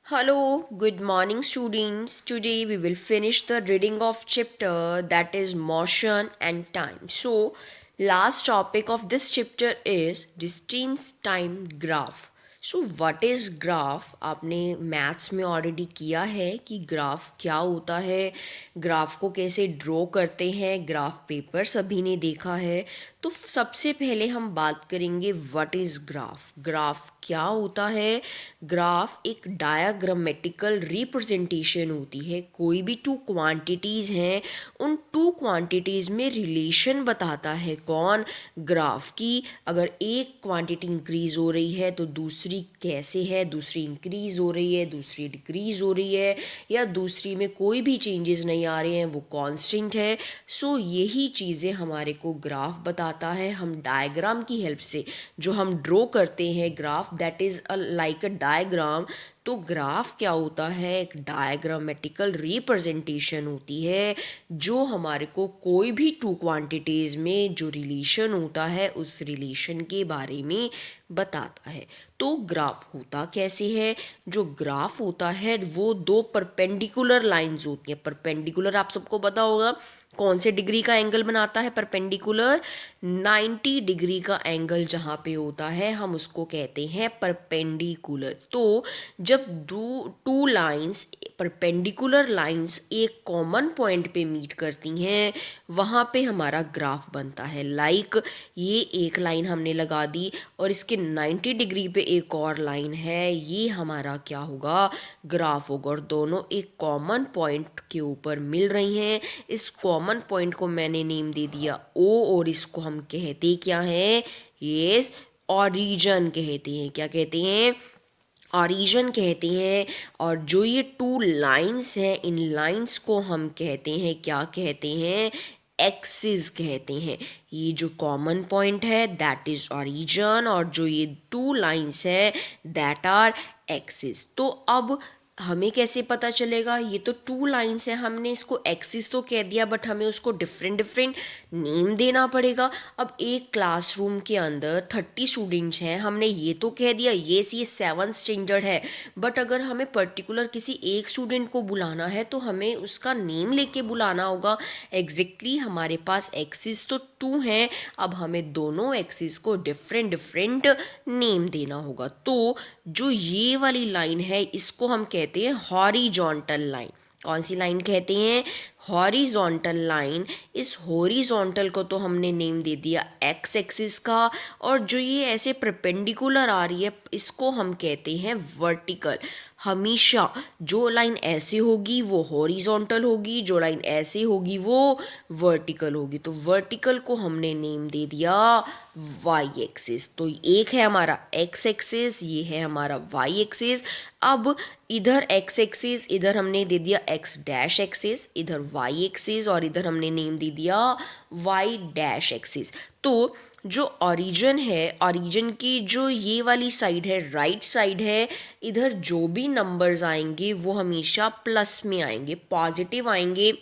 Hello, good morning, students. Today we will finish the reading of chapter that is motion and time. So, last topic of this chapter is distance time graph. So what is graph आपने maths में already किया है कि graph क्या होता है, graph को कैसे ड्रॉ करते हैं, ग्राफ पेपर सभी ने देखा है। तो सबसे पहले हम बात करेंगे व्हाट इज़ ग्राफ। ग्राफ क्या होता है? ग्राफ एक डायग्रामेटिकल रिप्रेजेंटेशन होती है। कोई भी टू क्वांटिटीज़ हैं, उन टू क्वांटिटीज़ में रिलेशन बताता है कौन? ग्राफ की। अगर एक क्वांटिटी इंक्रीज़ हो रही है तो दूसरी कैसे है, दूसरी इंक्रीज़ हो रही है, दूसरी डिक्रीज़ हो रही है, या दूसरी में कोई भी चेंजेस नहीं आ रहे हैं, वो कांस्टेंट है। सो यही चीज़ें हमारे को ग्राफ बताता है। हम डायग्राम की हेल्प से जो हम ड्रॉ करते हैं graph, that is like a diagram. तो ग्राफ क्या होता है? एक डायग्रामेटिकल रिप्रेजेंटेशन होती है जो हमारे को कोई भी टू क्वांटिटीज़ में जो रिलेशन होता है उस रिलेशन के बारे में बताता है। तो ग्राफ होता कैसे है? जो ग्राफ होता है वो दो परपेंडिकुलर लाइंस होती हैं। परपेंडिकुलर आप सबको पता होगा कौन से डिग्री का एंगल बनाता है परपेंडिकुलर? 90 डिग्री का एंगल जहाँ पे होता है हम उसको कहते हैं परपेंडिकुलर। तो जब टू लाइंस, परपेंडिकुलर लाइंस एक कॉमन पॉइंट पे मीट करती हैं, वहाँ पे हमारा ग्राफ बनता है। लाइक ये एक लाइन हमने लगा दी और इसके 90 डिग्री पे एक और लाइन है, ये हमारा क्या होगा? ग्राफ होगा। और दोनों एक कॉमन पॉइंट के ऊपर मिल रही हैं। इस कॉमन पॉइंट को मैंने नेम दे दिया ओ, और इसको हम कहते क्या हैं? यस, ऑरिजन कहते हैं। क्या कहते हैं? ऑरिजन कहते हैं। और जो ये टू लाइंस हैं, इन लाइंस को हम कहते हैं, क्या कहते हैं? एक्सिस कहते हैं। ये जो कॉमन पॉइंट है दैट इज ऑरिजन, और जो ये टू लाइंस है दैट आर एक्सिस। तो अब हमें कैसे पता चलेगा? ये तो टू लाइंस है, हमने इसको एक्सिस तो कह दिया, बट हमें उसको डिफरेंट डिफरेंट नेम देना पड़ेगा। अब एक क्लासरूम के अंदर 30 स्टूडेंट्स हैं, हमने ये तो कह दिया ये 7th स्टैंडर्ड है, बट अगर हमें पर्टिकुलर किसी एक स्टूडेंट को बुलाना है तो हमें उसका नेम लेके बुलाना होगा। एग्जैक्टली हमारे पास एक्सिस तो टू हैं, अब हमें दोनों एक्सिस को डिफरेंट डिफरेंट नेम देना होगा। तो जो ये वाली लाइन है इसको हम कहते हैं हॉरिजॉन्टल लाइन। कौन सी लाइन कहते हैं? Horizontal line. इस हॉरिजॉन्टल को तो हमने नेम दे दिया एक्स एक्सिस का, और जो ये ऐसे परपेंडिकुलर आ रही है इसको हम कहते हैं वर्टिकल। हमेशा जो लाइन ऐसे होगी वो हॉरिजॉन्टल होगी, जो लाइन ऐसे होगी वो वर्टिकल होगी। तो वर्टिकल को हमने नेम दे दिया वाई एक्सिस। तो एक है हमारा एक्स एक्सिस, ये है हमारा वाई एक्सिस। अब इधर एक्स एक्सिस, इधर हमने दे दिया एक्स डैश एक्सिस, इधर वाई एक्सिस, और इधर हमने नेम दे दिया वाई डैश एक्सिस। तो जो ओरिजिन है, ओरिजिन की जो ये वाली साइड है, राइट साइड है, इधर जो भी नंबर्स आएंगे वो हमेशा प्लस में आएंगे, पॉजिटिव आएंगे।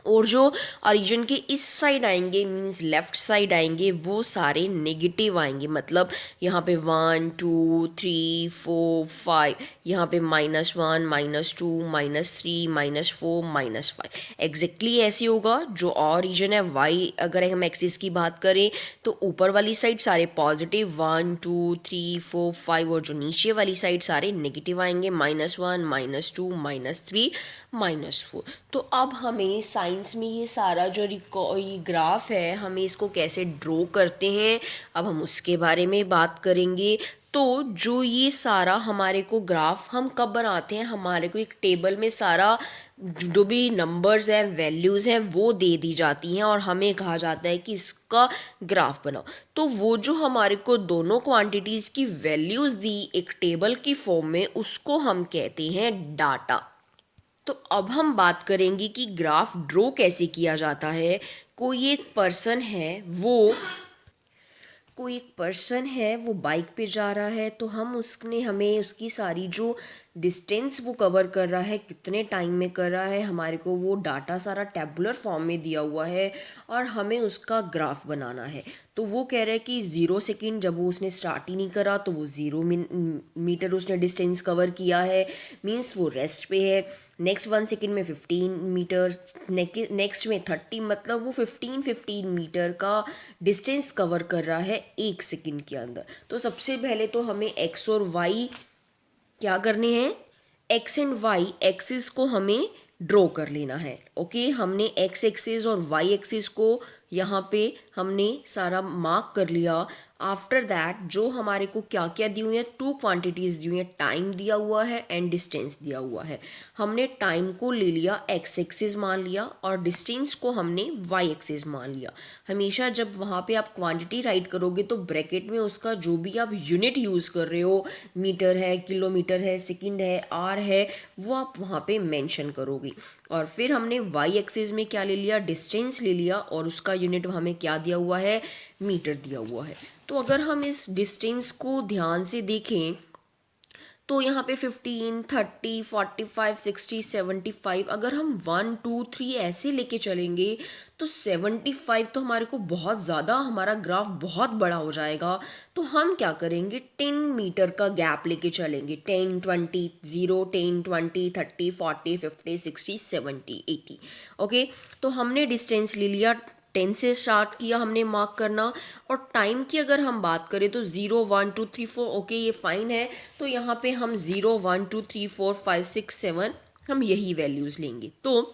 और जो ओरिजिन के इस साइड आएंगे, मींस लेफ्ट साइड आएंगे, वो सारे नेगेटिव आएंगे। मतलब यहाँ पे 1 2 3 4 5, यहाँ पे -1 -2 -3 -4 -5, एग्जैक्टली ऐसे होगा। जो ओरिजिन है वाई, अगर हम एक्सिस की बात करें तो ऊपर वाली साइड सारे पॉजिटिव 1 2 3 4 5, और जो नीचे वाली साइड सारे नेगेटिव आएंगे, -1 -2 -3 -4। तो अब हमें साइंस में ये सारा जो ये ग्राफ है, हमें इसको कैसे ड्रॉ करते हैं अब हम उसके बारे में बात करेंगे। तो जो ये सारा हमारे को ग्राफ हम कब बनाते हैं? हमारे को एक टेबल में सारा जो भी नंबर्स हैं, वैल्यूज़ हैं, वो दे दी जाती हैं और हमें कहा जाता है कि इसका ग्राफ बनाओ। तो वो जो हमारे को दोनों क्वांटिटीज़ की वैल्यूज़ दी एक टेबल की फॉर्म में, उसको हम कहते हैं डाटा। तो अब हम बात करेंगे कि ग्राफ ड्रॉ कैसे किया जाता है। कोई एक पर्सन है, वो बाइक पे जा रहा है, तो हम उसने हमें उसकी सारी जो डिस्टेंस वो कवर कर रहा है, कितने टाइम में कर रहा है, हमारे को वो डाटा सारा टैबुलर फॉर्म में दिया हुआ है और हमें उसका ग्राफ बनाना है। तो वो कह रहा है कि 0 सेकेंड जब वो उसने स्टार्ट ही नहीं करा तो वो 0 मीटर उसने डिस्टेंस कवर किया है, मीन्स वो रेस्ट पे है। नेक्स्ट 1 सेकेंड में 15 मीटर, नेक्स्ट में 30, मतलब वो 15 मीटर का डिस्टेंस कवर कर रहा है 1 सेकेंड के अंदर। तो सबसे पहले तो हमें एक्स और वाई क्या करने हैं, एक्स एंड वाई एक्सिस को हमें ड्रॉ कर लेना है। ओके, हमने एक्स एक्सिस और वाई एक्सिस को यहाँ पे हमने सारा मार्क कर लिया। आफ्टर दैट जो हमारे को क्या क्या दी हुई है, 2 क्वांटिटीज़ दी हुई है, टाइम दिया हुआ है एंड डिस्टेंस दिया हुआ है। हमने टाइम को ले लिया, एक्स एक्सिस मान लिया, और डिस्टेंस को हमने वाई एक्सिस मान लिया। हमेशा जब वहाँ पे आप क्वांटिटी राइट करोगे तो ब्रैकेट में उसका जो भी आप यूनिट यूज़ कर रहे हो, मीटर है, किलोमीटर है, सेकंड है, आर है, वो आप वहाँ पे मेंशन करोगे। और फिर हमने वाई एक्सिस में क्या ले लिया, डिस्टेंस ले लिया, और उसका यूनिट हमें क्या दिया हुआ है, मीटर दिया हुआ है। तो अगर हम इस डिस्टेंस को ध्यान से देखें तो यहाँ पे 15, 30, 45, 60, 75, अगर हम 1, 2, 3 ऐसे लेके चलेंगे तो 75 तो हमारे को बहुत ज़्यादा, हमारा ग्राफ बहुत बड़ा हो जाएगा। तो हम क्या करेंगे, 10 मीटर का गैप लेके चलेंगे, 10, 20, 0, 10, 20, 30, 40, 50, 60, 70, 80। ओके, तो हमने डिस्टेंस ले लिया, 10 से स्टार्ट किया हमने मार्क करना। और टाइम की अगर हम बात करें तो 0, 1, 2, 3, 4, ओके ये फाइन है। तो यहाँ पे हम 0, 1, 2, 3, 4, 5, 6, 7 हम यही वैल्यूज़ लेंगे। तो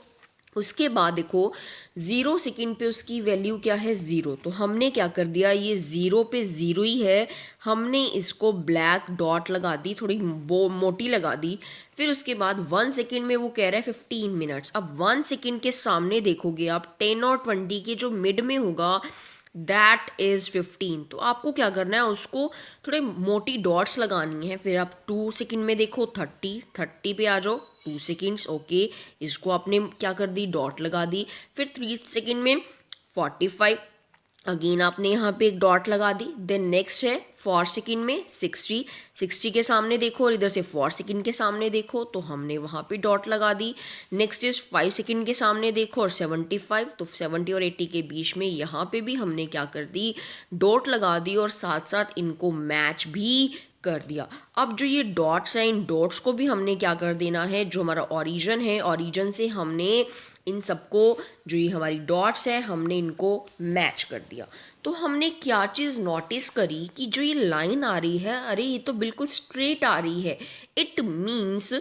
उसके बाद देखो 0 सेकेंड पे उसकी वैल्यू क्या है, 0। तो हमने क्या कर दिया, ये 0 पे 0 ही है, हमने इसको ब्लैक डॉट लगा दी, थोड़ी मोटी लगा दी। फिर उसके बाद 1 सेकेंड में वो कह रहा है 15 मिनट्स। अब 1 सेकेंड के सामने देखोगे आप 10 और 20 के जो मिड में होगा दैट इज़ 15। तो आपको क्या करना है, उसको थोड़े मोटी डॉट्स लगानी है। फिर आप 2 सेकेंड में देखो 30 पे आ जाओ, 2 सेकेंड्स, ओके, इसको आपने क्या कर दी, डॉट लगा दी। फिर 3 सेकेंड में 45, अगेन आपने यहाँ पे एक डॉट लगा दी। देन नेक्स्ट है 4 सेकेंड में 60 के सामने देखो, और इधर से 4 सेकेंड के सामने देखो, तो हमने वहाँ पे डॉट लगा दी। नेक्स्ट इज 5 सेकेंड के सामने देखो और 75, तो 70 और 80 के बीच में यहाँ पे भी हमने क्या कर दी, डॉट लगा दी, और साथ साथ इनको मैच भी कर दिया। अब जो ये डॉट्स हैं, इन डॉट्स को भी हमने क्या कर देना है, जो हमारा ओरिजिन है, ओरिजिन से हमने इन सबको, जो ये हमारी डॉट्स है, हमने इनको मैच कर दिया। तो हमने क्या चीज़ नोटिस करी कि जो ये लाइन आ रही है, अरे ये तो बिल्कुल स्ट्रेट आ रही है। इट मीन्स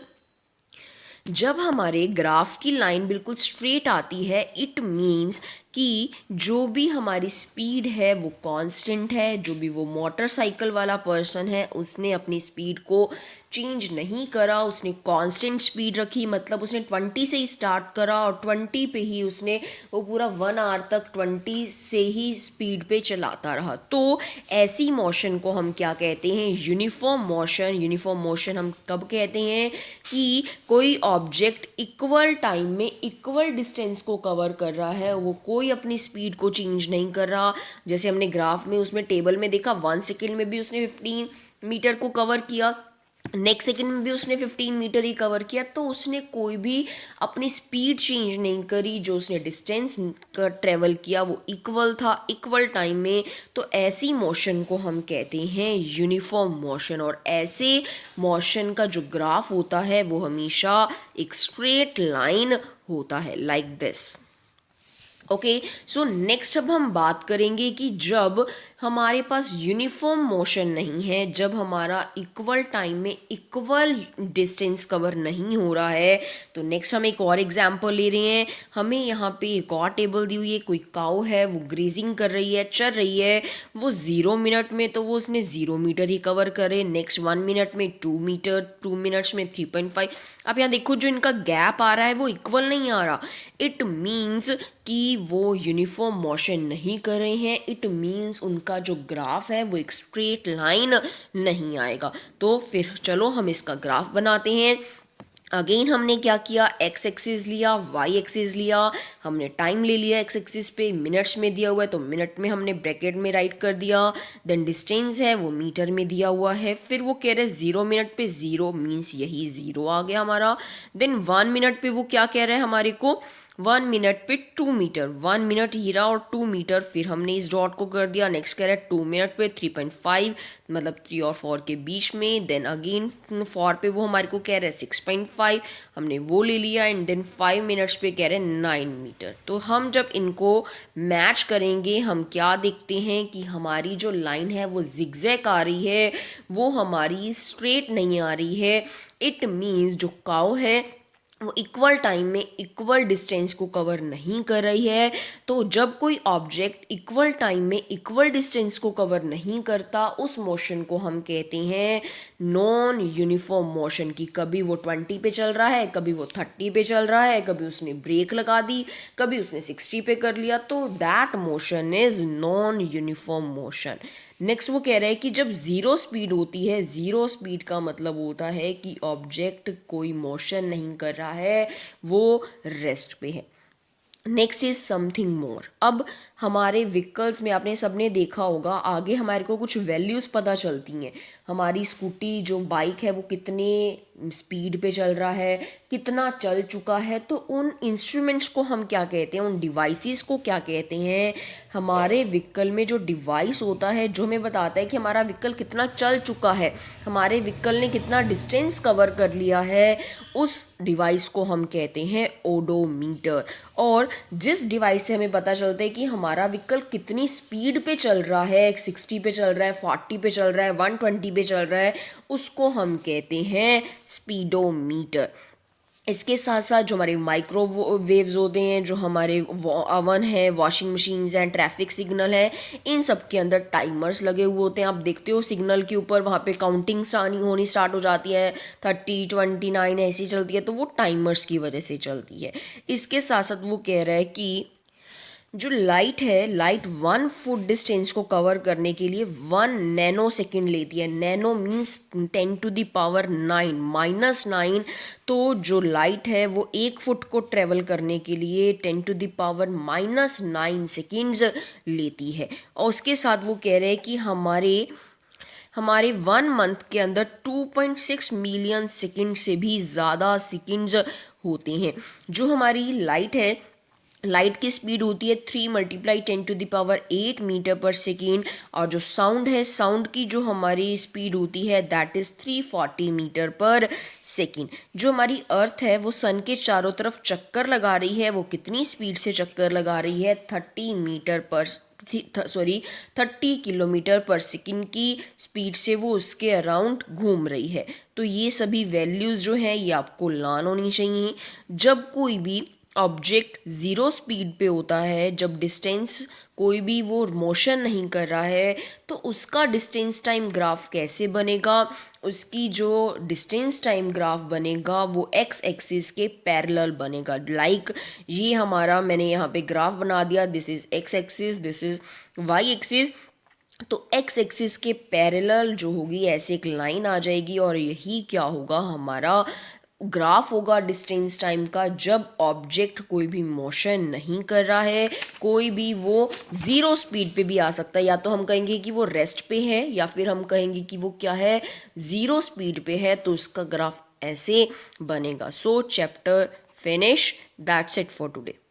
जब हमारे ग्राफ की लाइन बिल्कुल स्ट्रेट आती है, इट मीन्स कि जो भी हमारी स्पीड है वो कांस्टेंट है। जो भी वो मोटरसाइकिल वाला पर्सन है उसने अपनी स्पीड को चेंज नहीं करा, उसने कांस्टेंट स्पीड रखी, मतलब उसने 20 से ही स्टार्ट करा और 20 पे ही उसने वो पूरा 1 आवर तक 20 से ही स्पीड पे चलाता रहा। तो ऐसी मोशन को हम क्या कहते हैं, यूनिफॉर्म मोशन। यूनिफॉर्म मोशन हम कब कहते हैं कि कोई ऑब्जेक्ट इक्वल टाइम में इक्वल डिस्टेंस को कवर कर रहा है, वो कोई अपनी स्पीड को चेंज नहीं कर रहा। जैसे हमने ग्राफ में उसमें टेबल में देखा, 1 सेकेंड में भी उसने 15 मीटर को कवर किया, नेक्स्ट सेकेंड में भी उसने 15 मीटर ही कवर किया। तो उसने कोई भी अपनी स्पीड चेंज नहीं करी, जो उसने डिस्टेंस का ट्रेवल किया वो इक्वल था, इक्वल टाइम में। तो ऐसी मोशन को हम कहते हैं यूनिफॉर्म मोशन। और ऐसे मोशन का जो ग्राफ होता है वो हमेशा एक स्ट्रेट लाइन होता है, like this. Okay, so next अब हम बात करेंगे कि जब हमारे पास यूनिफॉर्म मोशन नहीं है, जब हमारा इक्वल टाइम में इक्वल डिस्टेंस कवर नहीं हो रहा है, तो नेक्स्ट हम एक और एग्जांपल ले रहे हैं। हमें यहाँ पे एक और टेबल दी हुई है, कोई काऊ है वो ग्रेजिंग कर रही है, चल रही है, वो 0 मिनट में तो वो उसने 0 मीटर ही कवर करे, नेक्स्ट 1 मिनट में 2 मीटर, 2 मिनट्स में 3.5। अब यहाँ देखो जो इनका गैप आ रहा है वो इक्वल नहीं आ रहा। इट मीन्स कि वो यूनिफॉर्म मोशन नहीं कर रहे हैं, इट मीन्स उनका जो ग्राफ है वो एक स्ट्रेट लाइन नहीं आएगा। तो फिर चलो हम इसका ग्राफ बनाते हैं। अगेन हमने क्या किया, एक्स एक्सिस लिया, वाई एक्सिस लिया, हमने टाइम ले लिया एक्स एक्सिस पे, मिनट्स में दिया हुआ है तो मिनट में हमने ब्रैकेट में राइट कर दिया। देन डिस्टेंस है वो मीटर में दिया हुआ है। फिर वो कह रहे हैं 0 मिनट पे 0 मीन्स यही 0 आ गया हमारा। देन 1 मिनट पे वो क्या कह रहे हैं हमारे को, 1 मिनट पे 2 मीटर, 1 मिनट ही रहा और 2 मीटर, फिर हमने इस डॉट को कर दिया। नेक्स्ट कह रहा है 2 मिनट पे 3.5, मतलब 3 और 4 के बीच में। देन अगेन 4 पे वो हमारे को कह रहे हैं 6.5, हमने वो ले लिया। एंड देन 5 मिनट्स पे कह रहे हैं 9 मीटर। तो हम जब इनको मैच करेंगे हम क्या देखते हैं कि हमारी जो लाइन है वो जिगजैग आ रही है, वो हमारी स्ट्रेट नहीं आ रही है। इट मीन्स जो काऊ है वो इक्वल टाइम में इक्वल डिस्टेंस को कवर नहीं कर रही है। तो जब कोई ऑब्जेक्ट इक्वल टाइम में इक्वल डिस्टेंस को कवर नहीं करता, उस मोशन को हम कहते हैं नॉन यूनिफॉर्म मोशन। की कभी वो 20 पे चल रहा है, कभी वो 30 पे चल रहा है, कभी उसने ब्रेक लगा दी, कभी उसने 60 पे कर लिया, तो that motion is non uniform motion. Next वो कह रहा है कि जब ज़ीरो स्पीड होती है, ज़ीरो स्पीड का मतलब होता है कि ऑब्जेक्ट कोई मोशन नहीं कर रहा है, वो रेस्ट पे है। Next is something more. अब हमारे व्हीकल्स में आपने सबने देखा होगा, आगे हमारे को कुछ वैल्यूज़ पता चलती हैं। हमारी स्कूटी जो बाइक है वो कितने स्पीड पे चल रहा है, कितना चल चुका है, तो उन इंस्ट्रूमेंट्स को हम क्या कहते हैं, उन डिवाइसेस को क्या कहते हैं। हमारे व्हीकल में जो डिवाइस होता है जो हमें बताता है कि हमारा व्हीकल कितना चल चुका है, हमारे व्हीकल ने कितना डिस्टेंस कवर कर लिया है, उस डिवाइस को हम कहते हैं ओडोमीटर। और जिस डिवाइस से हमें पता चलता है कि हमारा व्हीकल कितनी स्पीड पे चल रहा है, 60 पे चल रहा है, 40 पे चल रहा है, 120 पे चल रहा है, उसको हम कहते हैं स्पीडोमीटर। इसके साथ साथ जो हमारे माइक्रोवेव्स होते हैं, जो हमारे अवन है, वॉशिंग मशीन्स हैं, ट्रैफिक सिग्नल है, इन सब के अंदर टाइमर्स लगे हुए होते हैं। आप देखते हो सिग्नल के ऊपर वहाँ पे काउंटिंग होनी स्टार्ट हो जाती है, 30, 29 ऐसी चलती है, तो वो टाइमर्स की वजह से चलती है। इसके साथ साथ वो कह रहा है कि जो लाइट है, लाइट 1 फुट डिस्टेंस को कवर करने के लिए 1 नैनो सेकेंड लेती है। Nano means 10⁻⁹ -9। तो जो लाइट है वो 1 फुट को ट्रेवल करने के लिए 10⁻⁹ सेकेंड्स लेती है। और उसके साथ वो कह रहे हैं कि हमारे 1 मंथ के अंदर 2.6 मिलियन सेकेंड से भी ज़्यादा सेकेंड्स होते हैं। जो हमारी लाइट है, लाइट की स्पीड होती है 3 × 10⁸ मीटर पर सेकेंड। और जो साउंड है, साउंड की जो हमारी स्पीड होती है दैट इज़ 340 मीटर पर सेकेंड। जो हमारी अर्थ है वो सन के चारों तरफ चक्कर लगा रही है, वो कितनी स्पीड से चक्कर लगा रही है, 30 किलोमीटर पर सेकेंड की स्पीड से वो उसके अराउंड घूम रही है। तो ये सभी वैल्यूज़ जो हैं ये आपको लर्न होनी चाहिए। जब कोई भी ऑब्जेक्ट ज़ीरो स्पीड पे होता है, जब डिस्टेंस कोई भी वो मोशन नहीं कर रहा है, तो उसका डिस्टेंस टाइम ग्राफ कैसे बनेगा, उसकी जो डिस्टेंस टाइम ग्राफ बनेगा वो एक्स एक्सिस के पैरेलल बनेगा। लाइक ये हमारा, मैंने यहाँ पे ग्राफ बना दिया, this is x axis, this is why axis. तो एक्स एक्सिस के पैरेलल जो होगी ऐसे एक लाइन आ जाएगी, और यही क्या होगा, हमारा ग्राफ होगा डिस्टेंस टाइम का, जब ऑब्जेक्ट कोई भी मोशन नहीं कर रहा है, कोई भी वो ज़ीरो स्पीड पे भी आ सकता है। या तो हम कहेंगे कि वो रेस्ट पे है, या फिर हम कहेंगे कि वो क्या है, ज़ीरो स्पीड पे है, तो उसका ग्राफ ऐसे बनेगा। सो chapter finish, that's it for today.